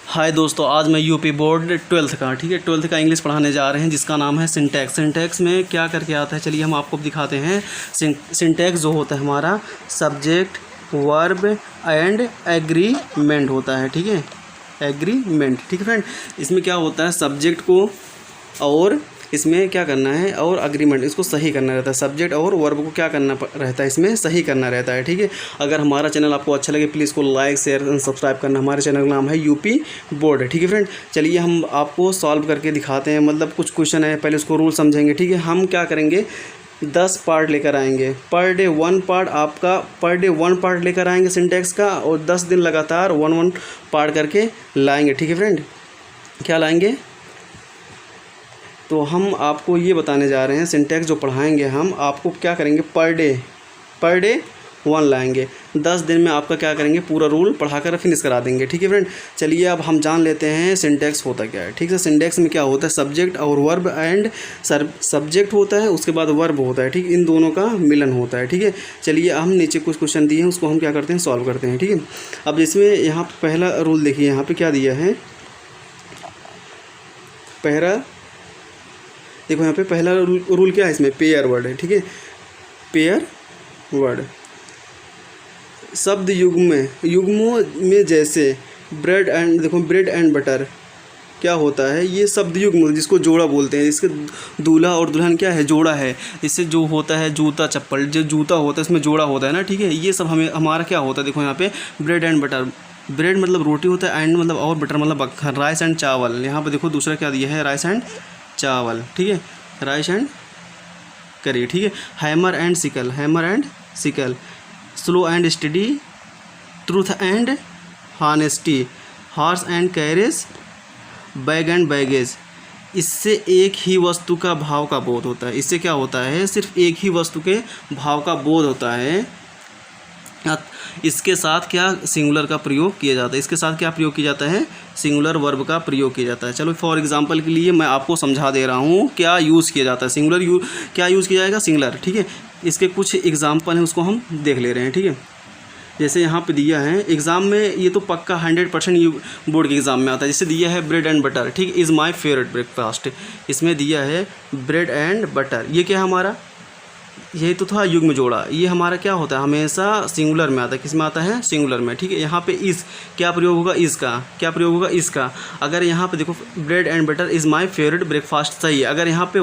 हाय दोस्तों, आज मैं यूपी बोर्ड 12th का ट्वेल्थ का इंग्लिश पढ़ाने जा रहे हैं, जिसका नाम है सिंटैक्स। सिंटैक्स में क्या करके आता है, चलिए हम आपको दिखाते हैं। सिंटैक्स जो होता है हमारा सब्जेक्ट, वर्ब एंड एग्रीमेंट होता है। ठीक है, एग्रीमेंट। ठीक है फ्रेंड, इसमें क्या होता है, सब्जेक्ट को और इसमें क्या करना है और एग्रीमेंट, इसको सही करना रहता है। सब्जेक्ट और वर्ब को क्या करना रहता है, इसमें सही करना रहता है। ठीक है, अगर हमारा चैनल आपको अच्छा लगे प्लीज़ को लाइक शेयर एंड सब्सक्राइब करना। हमारे चैनल का नाम है यूपी बोर्ड। ठीक है फ्रेंड, चलिए हम आपको सॉल्व करके दिखाते हैं। मतलब कुछ क्वेश्चन है, पहले उसको रूल समझेंगे। ठीक है, हम क्या करेंगे, 10 पार्ट लेकर आएंगे। पर डे 1 पार्ट आपका, पर डे 1 पार्ट लेकर आएंगे सिंटैक्स का, और 10 दिन लगातार 1 पार्ट करके लाएंगे। ठीक है फ्रेंड, क्या लाएंगे, तो हम आपको ये बताने जा रहे हैं सिंटैक्स जो पढ़ाएंगे हम आपको क्या करेंगे, पर डे 1 लाएंगे। 10 दिन में आपका क्या करेंगे, पूरा रूल पढ़ाकर फिनिश करा देंगे। ठीक है फ्रेंड, चलिए अब हम जान लेते हैं सिंटैक्स होता क्या है। ठीक है, सिंटैक्स में क्या होता है, सब्जेक्ट और वर्ब एंड सब्जेक्ट होता है, उसके बाद वर्ब होता है। ठीक, इन दोनों का मिलन होता है। ठीक है, चलिए हम नीचे कुछ क्वेश्चन दिए हैं, उसको हम क्या करते हैं, सॉल्व करते हैं। ठीक है, अब इसमें यहाँ पहला रूल देखिए, यहाँ पर क्या दिया है, देखो यहाँ पे पहला रूल क्या है, इसमें पेयर वर्ड है। ठीक है, पेयर वर्ड, शब्द युग्मों में जैसे ब्रेड एंड, देखो ब्रेड एंड बटर क्या होता है, ये शब्द युग्म जिसको जोड़ा बोलते हैं। इसके दूल्हा और दुल्हन क्या है, जोड़ा है। इससे जो होता है जूता चप्पल, जो जूता होता है इसमें जोड़ा होता है ना। ठीक है, ये सब हमारा क्या होता है, देखो यहाँ पे ब्रेड एंड बटर, ब्रेड मतलब रोटी होता है, एंड मतलब और बटर मतलब मक्खन, राइस एंड चावल। यहाँ पे देखो दूसरा क्या दिया है, राइस एंड चावल। ठीक है, राइस एंड करी। ठीक है, hammer and sickle, slow and study, truth and honesty, horse and carriage, bag and baggage. इससे एक ही वस्तु का भाव का बोध होता है। इससे क्या होता है, सिर्फ एक ही वस्तु के भाव का बोध होता है। इसके साथ क्या सिंगुलर का प्रयोग किया जाता है, इसके साथ क्या प्रयोग किया जाता है, सिंगुलर वर्ब का प्रयोग किया जाता है। चलो फॉर एग्जांपल के लिए मैं आपको समझा दे रहा हूँ क्या यूज़ किया जाता है, सिंगुलर क्या यूज़ किया जाएगा, सिंगुलर। ठीक है, इसके कुछ एग्जांपल हैं, उसको हम देख ले रहे हैं। ठीक है, जैसे यहाँ पे दिया है एग्ज़ाम में, ये तो पक्का 100% बोर्ड के एग्ज़ाम में आता है। जैसे दिया है ब्रेड एंड बटर, ठीक, इज़ माई फेवरेट ब्रेकफास्ट। इसमें दिया है ब्रेड एंड बटर, ये क्या है हमारा, यही तो था युग्म जोड़ा। ये हमारा क्या होता है, हमेशा सिंगुलर में आता है। किस में आता है, सिंगुलर में। ठीक है, यहाँ पे इस क्या प्रयोग होगा, इसका क्या प्रयोग होगा, इसका। अगर यहाँ पे देखो bread and butter is my favourite breakfast, सही है। अगर यहाँ पे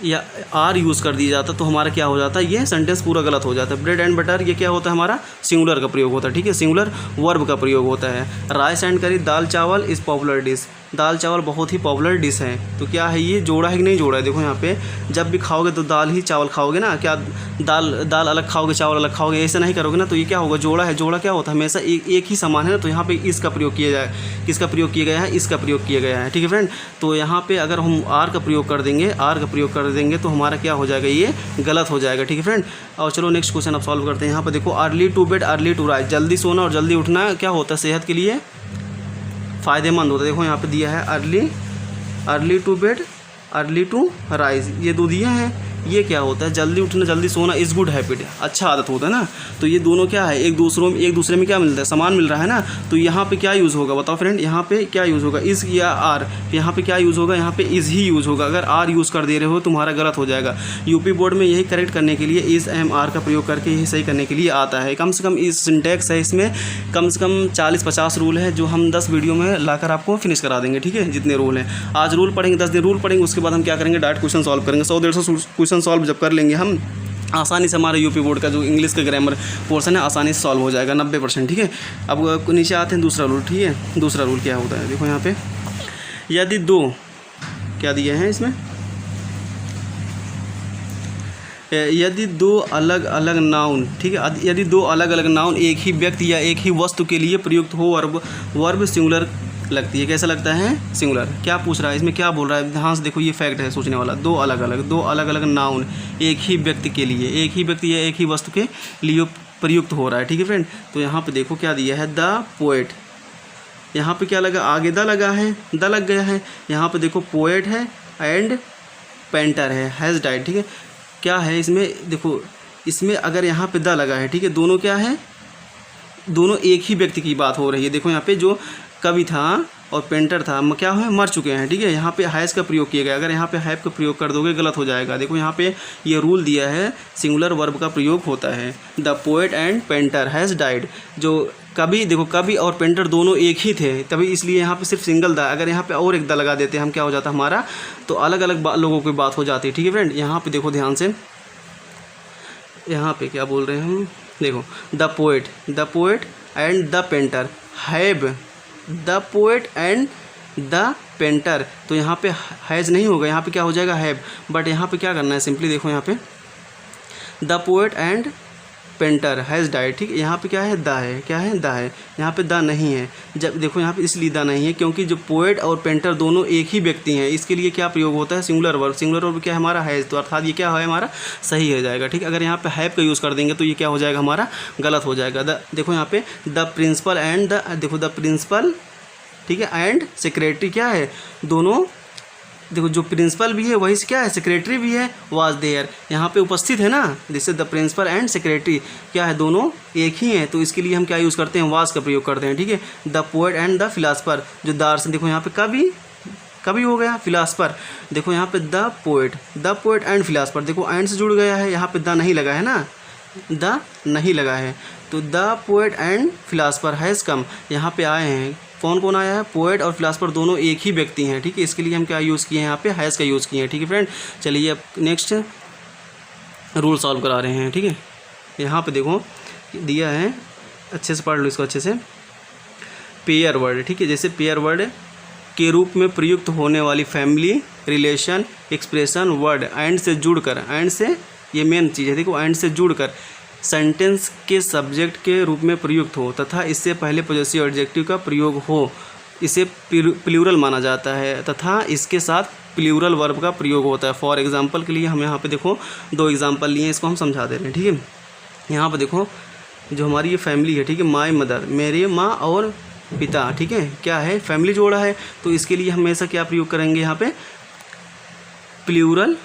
या आर यूज़ कर दिया जाता तो हमारा क्या हो जाता है, ये सेंटेंस पूरा गलत हो जाता है। ब्रेड एंड बटर ये क्या होता है, हमारा सिंगुलर का प्रयोग होता है। ठीक है, सिंगुलर वर्ब का प्रयोग होता है। राइस एंड करी, दाल चावल इज़ पॉपुलर डिश, दाल चावल बहुत ही पॉपुलर डिश है। तो क्या है, ये जोड़ा है कि नहीं जोड़ा है, देखो यहाँ पे जब भी खाओगे तो दाल ही चावल खाओगे ना, क्या दाल अलग खाओगे चावल अलग खाओगे, ऐसा नहीं करोगे ना। तो ये क्या होगा, जोड़ा है। जोड़ा क्या होता है, हमेशा एक ही समान है ना। तो यहाँ पे इसका प्रयोग किया जाए, किसका प्रयोग किया गया है, इसका प्रयोग किया गया है। ठीक है फ्रेंड, तो यहाँ पे अगर हम आर का प्रयोग कर देंगे तो हमारा क्या हो जाएगा, ये गलत हो जाएगा। ठीक है फ्रेंड, और चलो नेक्स्ट क्वेश्चन अब सॉल्व करते हैं। यहाँ पर देखो early to bed early to rise, जल्दी सोना और जल्दी उठना क्या होता है, सेहत के लिए फ़ायदेमंद होता है। देखो यहाँ पे दिया है early to bed early to rise, ये दो दिए हैं। ये क्या होता है, जल्दी उठना जल्दी सोना इज़ गुड हैबिट, अच्छा आदत होता है ना। तो ये दोनों क्या है, एक दूसरे में क्या मिलता है, सामान मिल रहा है ना। तो यहाँ पे क्या यूज़ होगा, बताओ फ्रेंड, यहाँ पे क्या यूज़ होगा, इज़ या आर। यहाँ पे क्या यूज़ होगा, यहाँ पे इज़ ही यूज़ होगा। अगर आर यूज़ कर दे रहे हो तुम्हारा गलत हो जाएगा। यूपी बोर्ड में यही करेक्ट करने के लिए इज़ एम आर का प्रयोग करके यही सही करने के लिए आता है। कम से कम इस सिंटैक्स है, इसमें कम से कम 40-50 रूल है, जो हम 10 वीडियो में लाकर आपको फिनिश करा देंगे। ठीक है, जितने रूल हैं, आज रूल पढ़ेंगे, 10 दिन रूल पढ़ेंगे, उसके बाद हम क्या करेंगे, डायरेक्ट क्वेश्चन सॉल्व करेंगे। 100-150 क्वेश्चन सॉल्व जब कर लेंगे हम, आसानी से हमारे यूपी बोर्ड का जो इंग्लिश का ग्रामर पोर्शन है आसानी से सॉल्व हो जाएगा 90%। ठीक है, अब नीचे आते हैं दूसरा रूल। ठीक है, दूसरा रूल क्या होता है, देखो यहाँ पे यदि दो क्या दिए हैं इसमें, यदि दो अलग अलग नाउन, ठीक है, यदि दो अलग अलग नाउन एक ही व्यक्ति या एक ही वस्तु के लिए प्रयुक्त हो, वर्ब सिंगुलर लगती है। कैसा लगता है, सिंगुलर। क्या पूछ रहा है इसमें, क्या बोल रहा है, ध्यान से देखो, ये फैक्ट है सोचने वाला। दो अलग अलग नाउन एक ही व्यक्ति के लिए, एक ही व्यक्ति या एक ही वस्तु के लिए प्रयुक्त हो रहा है। ठीक है फ्रेंड, तो यहाँ पे देखो क्या दिया है, द पोएट। यहाँ पे क्या लगा, आगे द लगा है, द लग गया है। यहाँ पे देखो पोएट है एंड पेंटर है, हैज़ डाइड। ठीक है, क्या है इसमें, देखो इसमें अगर यहाँ पे द लगा है, ठीक है, दोनों क्या है, दोनों एक ही व्यक्ति की बात हो रही है। देखो यहाँ पे जो कवि था और पेंटर था, क्या है, मर चुके हैं, ठीक है। यहाँ पे हैज़ का प्रयोग किया गया, अगर यहाँ पे हैव का प्रयोग कर दोगे गलत हो जाएगा। देखो यहाँ पे ये रूल दिया है, सिंगुलर वर्ब का प्रयोग होता है। The poet and painter has died, जो कवि, देखो कवि और पेंटर दोनों एक ही थे, तभी इसलिए यहाँ पे सिर्फ सिंगल द, अगर यहाँ पे और एक द लगा देते हम क्या हो जाता हमारा, तो अलग अलग लोगों की बात हो जाती है, ठीक है फ्रेंड। यहाँ पे देखो ध्यान से, यहाँ पे क्या बोल रहे हैं हम, देखो the poet and the painter have, the poet and the painter, तो यहाँ पे हैज़ नहीं होगा, यहाँ पे क्या हो जाएगा, हैव। बट यहाँ पे क्या करना है, सिंपली देखो यहाँ पे the poet and painter has died, ठीक है। यहाँ पे क्या है, द है, क्या है, द है, यहाँ पे द नहीं है। जब देखो यहाँ पे इसलिए द नहीं है क्योंकि जो पोएट और पेंटर दोनों एक ही व्यक्ति हैं, इसके लिए क्या प्रयोग होता है, सिंगुलर वर्ब। सिंगुलर वर्ब क्या है हमारा, हैज़, तो अर्थात ये क्या है हमारा सही हो जाएगा, ठीक है। अगर यहाँ पे हैव का यूज़ कर देंगे तो ये क्या हो जाएगा हमारा गलत हो जाएगा। देखो यहाँ पे द प्रिंसिपल एंड द, देखो द प्रिंसिपल, ठीक है, एंड सेक्रेटरी क्या है, दोनों, देखो जो प्रिंसिपल भी है वही से क्या है, सेक्रेटरी भी है, वाज देयर, यहाँ पे उपस्थित है ना, जिससे द प्रिंसिपल एंड सेक्रेटरी क्या है, दोनों एक ही हैं, तो इसके लिए हम क्या यूज़ करते हैं, वाज का प्रयोग करते हैं, ठीक है। The poet and the philosopher, जो दार्शनिक, देखो यहाँ पे कभी हो गया, फिलासफर, देखो यहाँ पे द पोएट एंड फिलासफर, देखो एंड से जुड़ गया है, यहाँ पे द नहीं लगा है ना, द नहीं लगा है, तो the poet and philosopher has come, यहाँ पे आए हैं, कौन कौन आया है, पोएट और फिलासफर दोनों एक ही व्यक्ति हैं, ठीक है। इसके लिए हम क्या यूज़ किए हैं, यहाँ पे हैज़ का यूज़ किए हैं, ठीक है फ्रेंड। चलिए अब नेक्स्ट रूल सॉल्व करा रहे हैं, ठीक है। यहाँ पे देखो दिया है, अच्छे से पढ़ लो इसको अच्छे से। पेयर वर्ड, ठीक है, जैसे पेयर वर्ड के रूप में प्रयुक्त होने वाली family, relation, expression, word and से जुड़कर, एंड से, ये मेन चीज़ है, देखो एंड से जुड़कर सेंटेंस के सब्जेक्ट के रूप में प्रयुक्त हो तथा इससे पहले पॉजेसिव एडजेक्टिव का प्रयोग हो, इसे प्लूरल माना जाता है तथा इसके साथ प्लूरल वर्ब का प्रयोग होता है। फॉर एग्जांपल के लिए हम यहाँ पे देखो 2 एग्जांपल लिए, इसको हम समझा दे रहे हैं, ठीक है। यहाँ पे देखो जो हमारी ये फैमिली है, ठीक है, माय मदर, मेरे माँ और पिता, ठीक है, क्या है, फैमिली जोड़ा है, तो इसके लिए हमेशा क्या प्रयोग करेंगे, यहाँ पे प्लूरल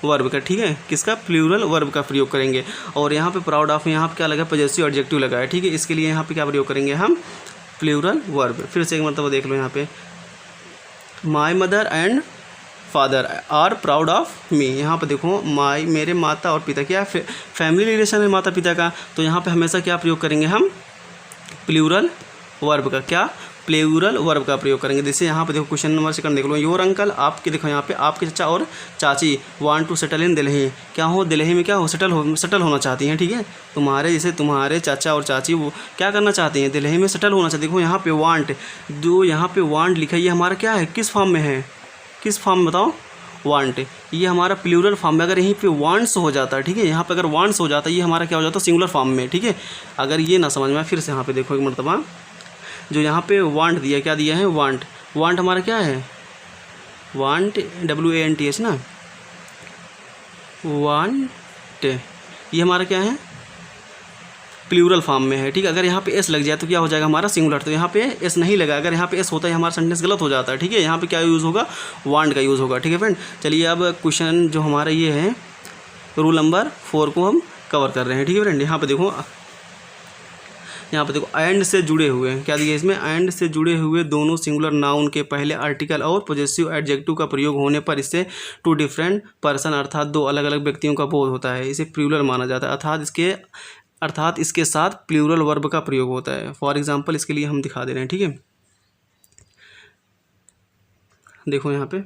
वर्ब का, ठीक है, किसका, प्लूरल वर्ब का प्रयोग करेंगे। और यहाँ पे प्राउड ऑफ, यहाँ पे क्या लगा, पॉजेसिव एडजेक्टिव लगा है, ठीक है, इसके लिए यहाँ पे क्या प्रयोग करेंगे हम, प्लूरल वर्ब। फिर से एक मतलब देख लो, यहाँ पे my mother and father are proud of me, यहाँ पे देखो माय, मेरे माता और पिता, क्या फैमिली रिलेशन है माता पिता का, तो यहाँ पे हमेशा क्या प्रयोग करेंगे हम, प्लूरल वर्ब का, क्या, प्लूरल वर्ब का प्रयोग करेंगे। जैसे यहाँ पे देखो क्वेश्चन नंबर 2 देख लो, योर अंकल, आपके, देखो यहाँ पे आपके चाचा और चाची want to settle in Delhi, क्या हो, दिल्ली में क्या हो, सेटल होना चाहती हैं, ठीक है। तुम्हारे जैसे तुम्हारे चाचा और चाची वो क्या करना चाहती हैं, दिल्ली में सेटल होना चाहती है। देखो यहाँ पे वांट, जो यहाँ पे वांट लिखा है, ये हमारा क्या है, किस फॉर्म में है, किस फॉर्म में बताओ, वांट, ये हमारा प्लूरल फॉर्म में, अगर यहीं पे वांट्स हो जाता है, ठीक है, यहाँ पे अगर वांट्स हो जाता है, ये हमारा क्या हो जाता है, सिंगुलर फॉर्म में, ठीक है। अगर ये ना समझ में, फिर से यहाँ पे देखो एक मरतबा, जो यहाँ पे वांट दिया, क्या दिया है, वांट हमारा क्या है, वांट, WANT ना, वांट, ये हमारा क्या है, प्लूरल फॉर्म में है, ठीक है। अगर यहाँ पे एस लग जाए तो क्या हो जाएगा हमारा सिंगुलर, तो यहाँ पे एस नहीं लगा, अगर यहाँ पे एस होता है हमारा सेंटेंस गलत हो जाता है, ठीक है। यहाँ पे क्या यूज़ होगा, वांट का यूज़ होगा, ठीक है फ्रेंड। चलिए अब क्वेश्चन जो हमारा ये है, रूल नंबर 4 को हम कवर कर रहे हैं, ठीक है फ्रेंड। यहाँ पे देखो एंड से जुड़े हुए, क्या दिया इसमें, एंड से जुड़े हुए दोनों सिंगुलर नाउन के पहले आर्टिकल और पॉजेसिव एडजेक्टिव का प्रयोग होने पर इससे 2 डिफरेंट पर्सन, अर्थात 2 अलग अलग व्यक्तियों का बोध होता है, इसे प्लूरल माना जाता है, अर्थात इसके साथ प्लूरल वर्ब का प्रयोग होता है। फॉर एग्जांपल इसके लिए हम दिखा दे रहे हैं, ठीक है। देखो यहाँ पे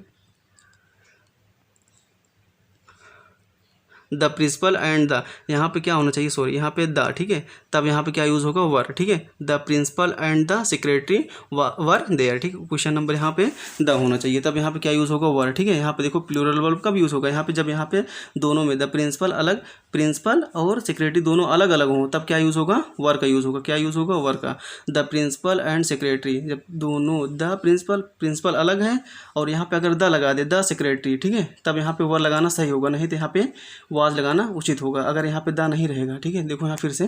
द प्रिंसिपल एंड द, यहाँ पे क्या होना चाहिए, सॉरी यहाँ पे द, ठीक है, तब यहाँ पे क्या यूज़ होगा, वर, ठीक है। The principal and the secretary were there, ठीक है, क्वेश्चन नंबर यहाँ पे द होना चाहिए, तब यहाँ पे क्या यूज़ होगा, वर, ठीक है। यहाँ पे देखो प्लूरल वर्ब कब यूज़ होगा, यहाँ पे जब यहाँ पे दोनों में द प्रिंसिपल और सेक्रेटरी दोनों अलग अलग हों, तब क्या यूज़ होगा, वर का यूज़ होगा, क्या यूज़ होगा, वर का। द प्रिंसिपल एंड सेक्रेटरी, जब दोनों द प्रिंसिपल अलग है और यहाँ पे अगर द लगा दे, द सेक्रेटरी, ठीक है, तब यहाँ पे वर लगाना सही होगा, नहीं तो यहाँ पे वाज लगाना उचित होगा, अगर यहाँ पे द नहीं रहेगा, ठीक है। देखो यहाँ फिर से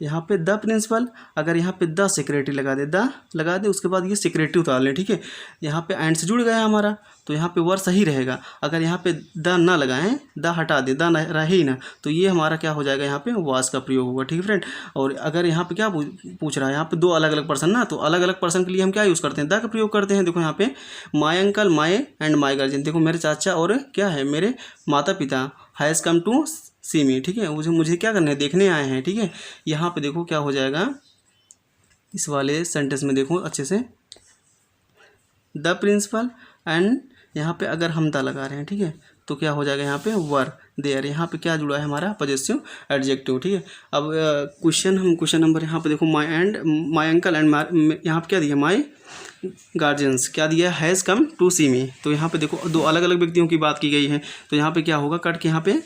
यहाँ पे द प्रिंसिपल, अगर यहाँ पे द सेक्रेटरी लगा दे उसके बाद ये सेक्रेटरी उतार लें, ठीक है। यहाँ पे एंड से जुड़ गया हमारा, तो यहाँ पे वर सही रहेगा। अगर यहाँ पे द ना लगाएं, द हटा दे, द रहे ही ना, तो ये हमारा क्या हो जाएगा, यहाँ पे वाज का प्रयोग होगा, ठीक है फ्रेंड। और अगर यहाँ पे क्या पूछ रहा है, यहाँ पे दो अलग अलग पर्सन ना, तो अलग अलग पर्सन के लिए हम क्या यूज़ करते हैं, द का प्रयोग करते हैं। देखो यहाँ पे my uncle, my and my guardian, देखो मेरे चाचा और क्या है, मेरे माता पिता हैज़ कम टू सी मी, ठीक है, मुझे क्या करना है, देखने आए हैं, ठीक है। यहाँ पे देखो क्या हो जाएगा, इस वाले सेंटेंस में देखो अच्छे से, द प्रिंसिपल एंड यहाँ पे अगर हम द लगा रहे हैं, ठीक है, तो क्या हो जाएगा, यहाँ पे वर देयर, यहाँ पे क्या जुड़ा है हमारा, पजेसिव एडजेक्टिव, ठीक है। अब क्वेश्चन नंबर यहाँ पे देखो, माई अंकल एंड यहाँ पे क्या दिया, माई गार्जियंस क्या दिया, हैज़ कम टू सी मी। तो यहाँ पे देखो दो अलग अलग व्यक्तियों की बात की गई है, तो यहाँ पे क्या होगा, कट के यहाँ पे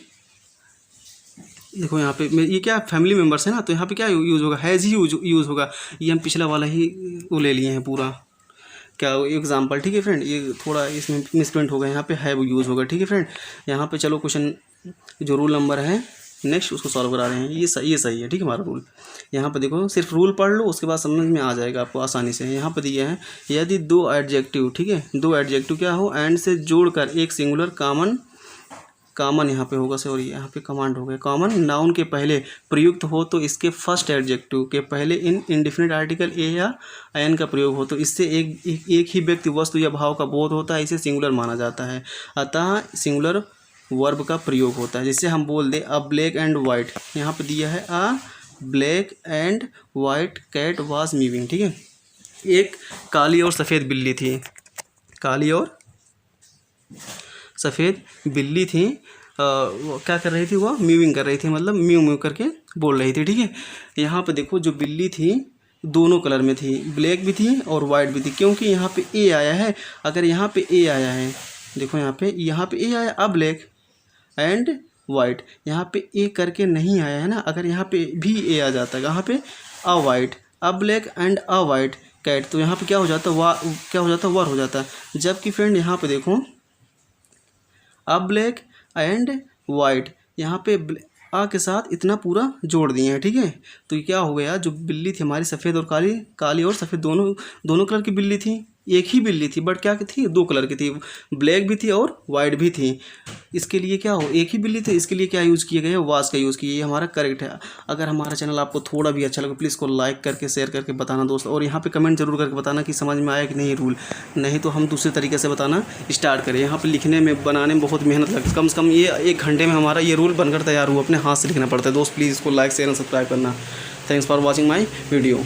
देखो, यहाँ पे ये क्या फैमिली मेम्बर्स है ना, तो यहाँ पे क्या यूज़ होगा, हैज़ ही यूज़ होगा। ये हम पिछला वाला ही वो ले लिए हैं पूरा, क्या एग्जाम्पल, ठीक है फ्रेंड। ये थोड़ा इसमें मिसप्रिंट होगा, यहाँ पे हैव यूज़ होगा, ठीक है फ्रेंड। यहाँ पे चलो क्वेश्चन जो रूल नंबर है नेक्स्ट उसको सॉल्व करा रहे हैं, ये सही है, ठीक है हमारा रूल। यहाँ पे देखो सिर्फ रूल पढ़ लो, उसके बाद समझ में आ जाएगा आपको आसानी से। यहाँ पे दिया है, यदि दो एडजेक्टिव, ठीक है, दो एडजेक्टिव क्या हो, एंड से जोड़कर एक सिंगुलर कॉमन यहाँ पे होगा, सॉरी यहाँ पे कमांड हो गया, कॉमन नाउन के पहले प्रयुक्त हो, तो इसके फर्स्ट एडजेक्टिव के पहले इंडेफिनिट आर्टिकल ए या एन का प्रयोग हो, तो इससे एक ही व्यक्ति, वस्तु या भाव का बोध होता है, इसे सिंगुलर माना जाता है। अतः सिंगुलर वर्ब का प्रयोग होता है। जिससे हम बोल दें अ ब्लैक एंड वाइट, यहाँ पे दिया है a black and white cat was moving, ठीक है। एक काली और सफ़ेद बिल्ली थी, काली और सफ़ेद बिल्ली थी, क्या कर रही थी, वह म्यूविंग कर रही थी, मतलब म्यू म्यू करके बोल रही थी, ठीक है। यहाँ पे देखो जो बिल्ली थी दोनों कलर में थी, ब्लैक भी थी और वाइट भी थी, क्योंकि यहाँ पे ए आया है। अगर यहाँ पे ए आया है, देखो यहाँ पे ए आया अ ब्लैक एंड वाइट, यहाँ पे ए करके नहीं आया है ना। अगर यहाँ पे भी ए आ जाता है, यहाँ पे a white, a black and a white cat, तो यहाँ पे क्या हो जाता है, वर हो जाता है। जबकि फ्रेंड यहाँ पे देखो अ ब्लैक एंड वाइट, यहाँ पे आ के साथ इतना पूरा जोड़ दिए हैं, ठीक है। तो ये क्या हो गया, जो बिल्ली थी हमारी सफ़ेद और काली और सफ़ेद दोनों कलर की बिल्ली थी, एक ही बिल्ली थी बट क्या थी, दो कलर की थी, ब्लैक भी थी और वाइट भी थी। इसके लिए क्या हो, एक ही बिल्ली थी, इसके लिए क्या यूज़ किया गया है, वाज का यूज़ किया, ये हमारा करेक्ट है। अगर हमारा चैनल आपको थोड़ा भी अच्छा लगे प्लीज़ को लाइक करके शेयर करके बताना दोस्त, और यहाँ पे कमेंट जरूर करके बताना कि समझ में आया कि नहीं रूल, नहीं तो हम दूसरे तरीके से बताना स्टार्ट करें। यहाँ पर लिखने में बनाने में बहुत मेहनत लगती है, कम से कम ये 1 घंटे में हमारा ये रूल बनकर तैयार हुआ, अपने हाथ से लिखना पड़ता है दोस्त। प्लीज़ इसको लाइक शेयर एंड सब्सक्राइब करना। Thanks for watching my video.